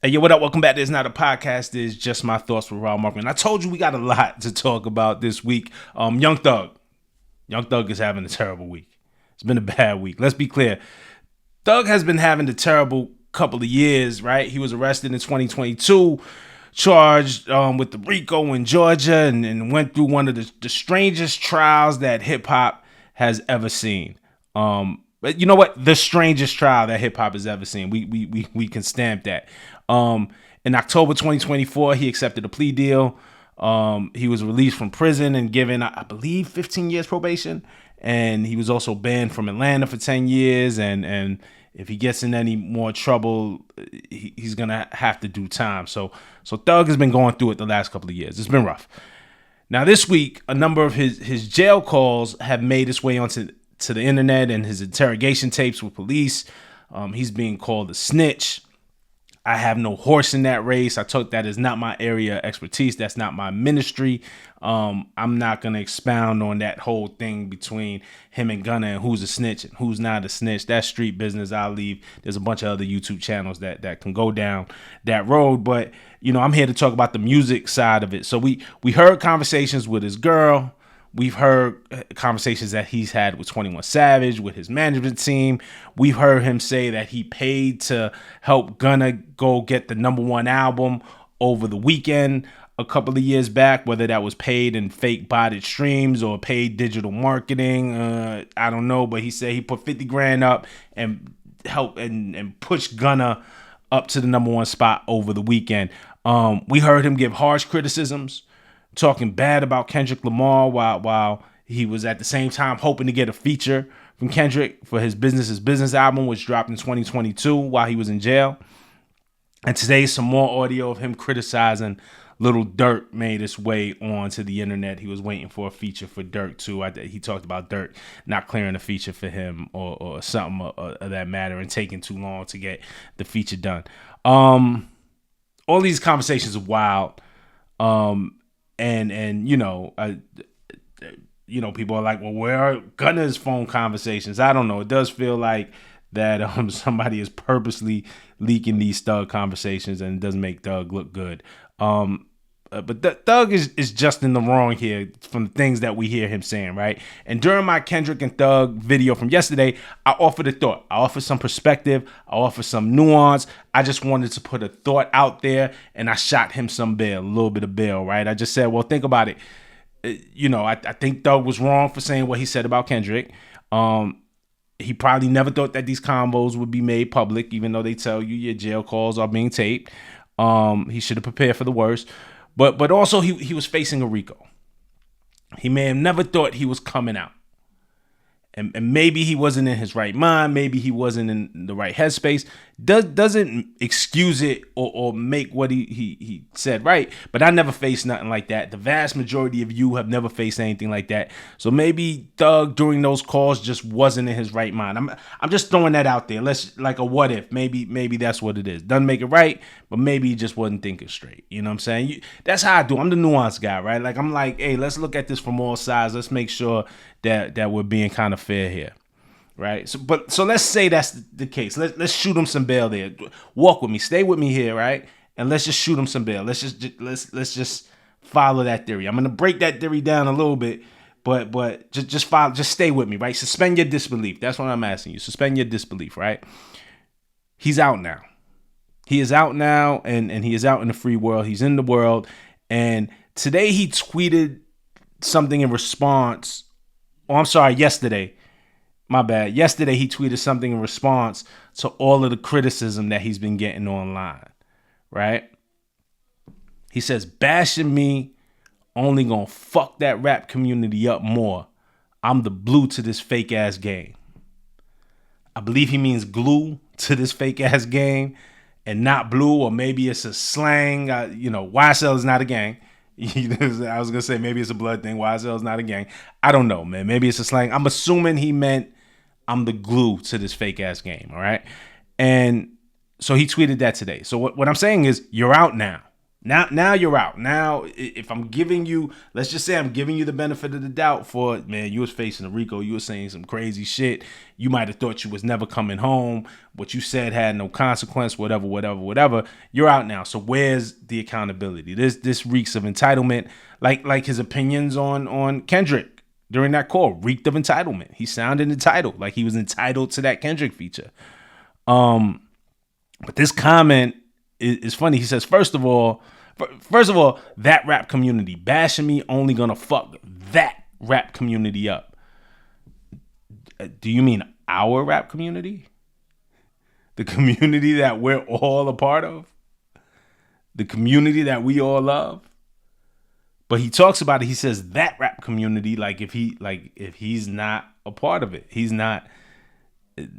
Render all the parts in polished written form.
Hey, yo, what up? Welcome back to It's Not a Podcast. It's just my thoughts with Markman. I told you we got a lot to talk about this week. Young Thug. Young Thug is having a terrible week. It's been a bad week. Let's be clear. Thug has been having a terrible couple of years, right? He was arrested in 2022, charged with the RICO in Georgia, and went through one of the strangest trials that hip hop has ever seen. But you know what? The strangest trial that hip hop has ever seen. We can stamp that. In October 2024, he accepted a plea deal. He was released from prison and given, I believe, 15 years probation. And he was also banned from Atlanta for 10 years. And if he gets in any more trouble, he's gonna have to do time. So Thug has been going through it the last couple of years. It's been rough. Now this week, a number of his jail calls have made its way onto the internet and his interrogation tapes with police. He's being called a snitch. I have no horse in that race. I told that is not my area of expertise. That's not my ministry. I'm not going to expound on that whole thing between him and Gunna and who's a snitch and who's not a snitch. That's street business. I'll leave. There's a bunch of other YouTube channels that can go down that road. But, I'm here to talk about the music side of it. So we heard conversations with his girl. We've heard conversations that he's had with 21 Savage, with his management team. We've heard him say that he paid to help Gunna go get the #1 album over the weekend a couple of years back, whether that was paid in fake botted streams or paid digital marketing. I don't know, but he said he put 50 grand up and helped and pushed Gunna up to the #1 spot over the weekend. We heard him give harsh criticisms, talking bad about Kendrick Lamar while he was at the same time hoping to get a feature from Kendrick for his Business album, which dropped in 2022 while he was in jail. And today, some more audio of him criticizing Little Durk made its way onto the internet. He was waiting for a feature for Durk too. He talked about Durk not clearing a feature for him or something of that matter and taking too long to get the feature done. All these conversations are wild. People are like, well, where are Gunna's phone conversations? I don't know. It does feel like that somebody is purposely leaking these Thug conversations, and it doesn't make Thug look good. But Thug is just in the wrong here from the things that we hear him saying, right? And during my Kendrick and Thug video from yesterday, I offered a thought. I offered some perspective. I offered some nuance. I just wanted to put a thought out there, and I shot him some bail, a little bit of bail, right? I just said, well, think about it. I think Thug was wrong for saying what he said about Kendrick. He probably never thought that these combos would be made public, even though they tell you your jail calls are being taped. He should have prepared for the worst. But also he was facing a RICO. He may have never thought he was coming out. And maybe he wasn't in his right mind. Maybe he wasn't in the right headspace. Doesn't excuse it or make what he said right. But I never faced nothing like that. The vast majority of you have never faced anything like that. So maybe Thug during those calls just wasn't in his right mind. I'm just throwing that out there. Let's like a what if. Maybe that's what it is. Doesn't make it right, but maybe he just wasn't thinking straight. You know what I'm saying? That's how I do. I'm the nuance guy, right? Like I'm like, hey, let's look at this from all sides. Let's make sure that we're being kind of fair here, right? So let's say that's the case. Let's shoot him some bail there. Walk with me, stay with me here, right? And let's just shoot him some bail. Let's just follow that theory. I'm gonna break that theory down a little bit, but just stay with me, right? Suspend your disbelief. That's what I'm asking you. Suspend your disbelief, right? He's out now. He is out now, and he is out in the free world. He's in the world, and today he tweeted something in response. Oh, I'm sorry, yesterday. My bad. Yesterday, he tweeted something in response to all of the criticism that he's been getting online, right? He says, bashing me only gonna fuck that rap community up more. I'm the glue to this fake ass game. I believe he means glue to this fake ass game and not blue, or maybe it's a slang. YSL is not a gang. I was going to say maybe it's a blood thing. YSL is not a gang. I don't know, man. Maybe it's a slang. I'm assuming he meant I'm the glue to this fake ass game. All right. And so he tweeted that today. So what I'm saying is you're out now. Now you're out. Now, if I'm giving you, let's just say I'm giving you the benefit of the doubt for, man, you was facing a Rico, you was saying some crazy shit. You might have thought you was never coming home. What you said had no consequence, whatever. You're out now. So where's the accountability? This reeks of entitlement, like his opinions on Kendrick during that call reeked of entitlement. He sounded entitled, like he was entitled to that Kendrick feature. But this comment is funny. He says, first of all, that rap community bashing me only gonna fuck that rap community up. Do you mean our rap community? The community that we're all a part of? The community that we all love? But he talks about it. He says that rap community, like if he's not a part of it, he's not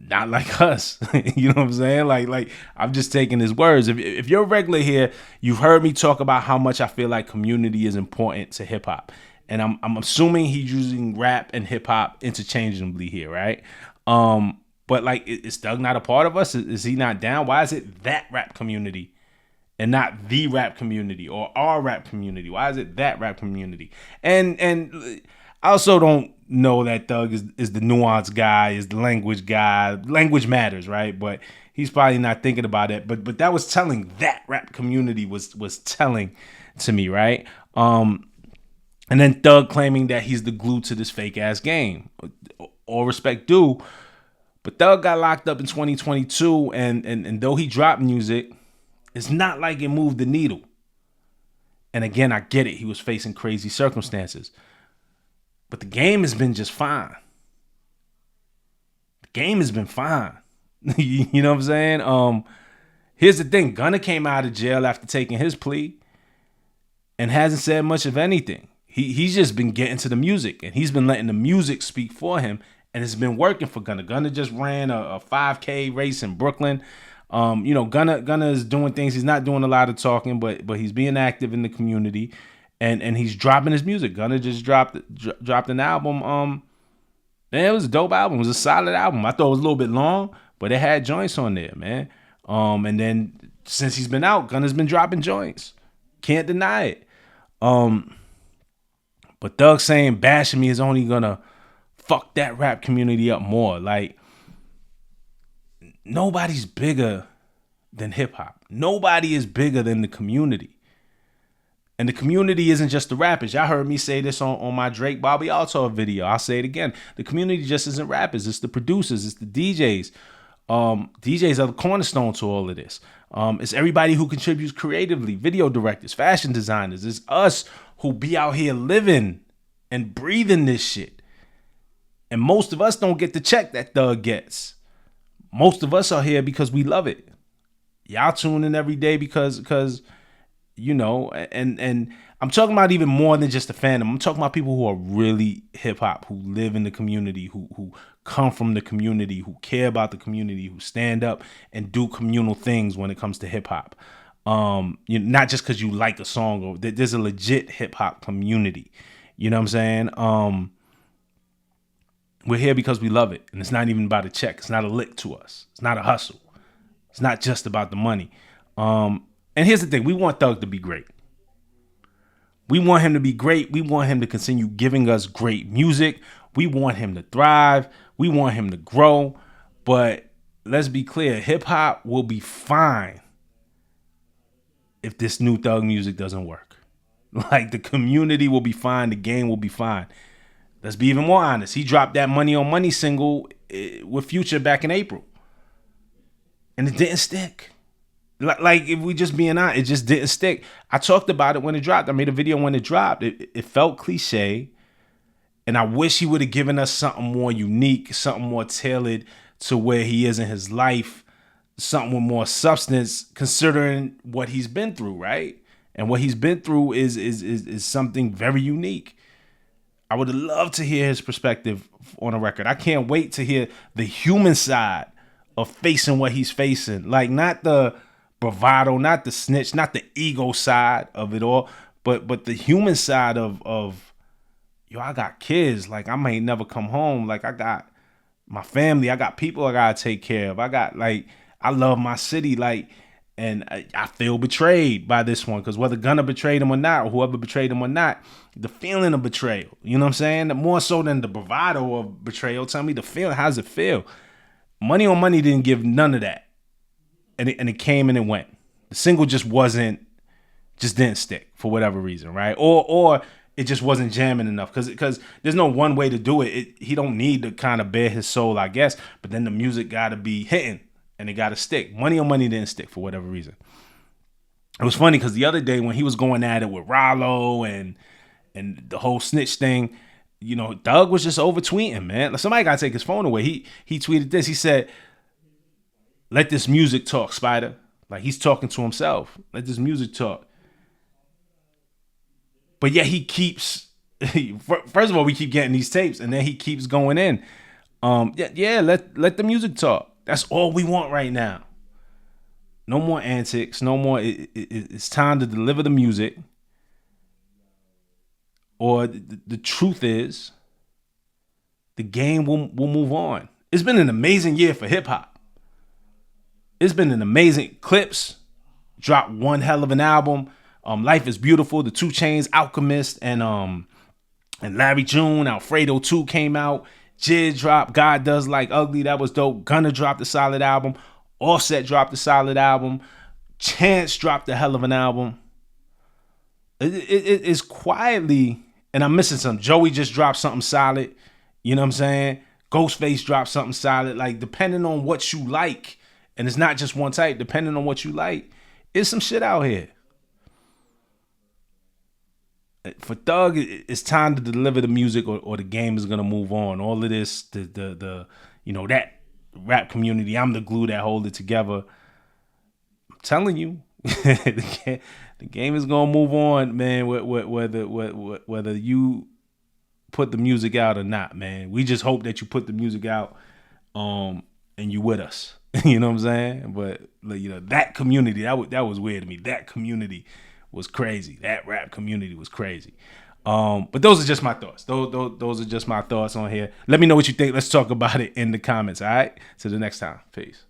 like us. You know what I'm saying? Like I'm just taking his words. If you're a regular here, you've heard me talk about how much I feel like community is important to hip hop. And I'm assuming he's using rap and hip hop interchangeably here, right? But like, is Doug not a part of us? Is he not down? Why is it that rap community and not the rap community or our rap community? Why is it that rap community? And I also don't know that Thug is the nuance guy, is the language guy. Language matters, right? But he's probably not thinking about it. But that was telling. That rap community was telling to me, right? And then Thug claiming that he's the glue to this fake ass game. All respect due, but Thug got locked up in 2022, and though he dropped music, it's not like it moved the needle. And again, I get it. He was facing crazy circumstances. But the game has been just fine. The game has been fine. You know what I'm saying? Here's the thing. Gunna came out of jail after taking his plea and hasn't said much of anything. He's just been getting to the music, and he's been letting the music speak for him, and it's been working for Gunna. Gunna just ran a 5K race in Brooklyn. Gunna is doing things. He's not doing a lot of talking, but he's being active in the community. And he's dropping his music. Gunna just dropped an album. Man, it was a dope album. It was a solid album. I thought it was a little bit long, but it had joints on there, man. And then since he's been out, Gunna's been dropping joints. Can't deny it. But Thug saying bashing me is only gonna fuck that rap community up more. Like, nobody's bigger than hip hop. Nobody is bigger than the community. And the community isn't just the rappers. Y'all heard me say this on my Drake Bobby Alto video. I'll say it again. The community just isn't rappers. It's the producers. It's the DJs. DJs are the cornerstone to all of this. It's everybody who contributes creatively. Video directors, fashion designers. It's us who be out here living and breathing this shit. And most of us don't get the check that Thug gets. Most of us are here because we love it. Y'all tune in every day because and I'm talking about even more than just the fandom. I'm talking about people who are really hip hop, who live in the community, who come from the community, who care about the community, who stand up and do communal things when it comes to hip hop. Not just because you like a song, or there's a legit hip hop community. You know what I'm saying? We're here because we love it, and it's not even about a check. It's not a lick to us. It's not a hustle. It's not just about the money. And here's the thing. We want Thug to be great. We want him to be great. We want him to continue giving us great music. We want him to thrive. We want him to grow. But let's be clear. Hip hop will be fine if this new Thug music doesn't work. Like, the community will be fine. The game will be fine. Let's be even more honest. He dropped that Money on Money single with Future back in April. And it didn't stick. Like, if we just being honest, it just didn't stick. I talked about it when it dropped. I made a video when it dropped. It felt cliche. And I wish he would have given us something more unique, something more tailored to where he is in his life, something with more substance, considering what he's been through, right? And what he's been through is something very unique. I would have loved to hear his perspective on a record. I can't wait to hear the human side of facing what he's facing. Like, not the bravado, not the snitch, not the ego side of it all, but the human side of yo, I got kids. Like, I may never come home. Like, I got my family. I got people I gotta take care of. I love my city. Like, And I feel betrayed by this one, because whether Gunna betrayed him or not, or whoever betrayed him or not, the feeling of betrayal, you know what I'm saying? More so than the bravado of betrayal, tell me the feeling. How's it feel? Money on Money didn't give none of that. And it came and it went. The single just didn't stick for whatever reason, right? Or it just wasn't jamming enough, because there's no one way to do it. He don't need to kind of bare his soul, I guess, but then the music got to be hitting and it got to stick. Money on Money didn't stick for whatever reason. It was funny because the other day when he was going at it with Rollo and the whole snitch thing, you know, Doug was just over tweeting, man. Somebody got to take his phone away. He tweeted this. He said, "Let this music talk, Spider." Like, he's talking to himself. Let this music talk. But yeah, he keeps. First of all, we keep getting these tapes, and then he keeps going in. Let the music talk. That's all we want right now. No more antics. No more. It's time to deliver the music. Or the truth is, the game will move on. It's been an amazing year for hip hop. It's been an amazing. Clips dropped one hell of an album. Life is Beautiful, the 2 Chainz, Alchemist, and Larry June, Alfredo 2 came out. Jid dropped God Does Like Ugly, that was dope. Gunna dropped a solid album. Offset dropped a solid album. Chance dropped a hell of an album. It's quietly, and I'm missing some. Joey just dropped something solid. You know what I'm saying? Ghostface dropped something solid. Like, depending on what you like, and it's not just one type, depending on what you like, it's some shit out here. For Thug, it's time to deliver the music, or the game is gonna move on. All of this, the that rap community, I'm the glue that hold it together. I'm telling you, the game is gonna move on, man. Whether you put the music out or not, man. We just hope that you put the music out, and you with us. You know what I'm saying? But that community, that was weird to me. That community was crazy. That rap community was crazy. But those are just my thoughts. Those are just my thoughts on here. Let me know what you think. Let's talk about it in the comments. All right. Till the next time. Peace.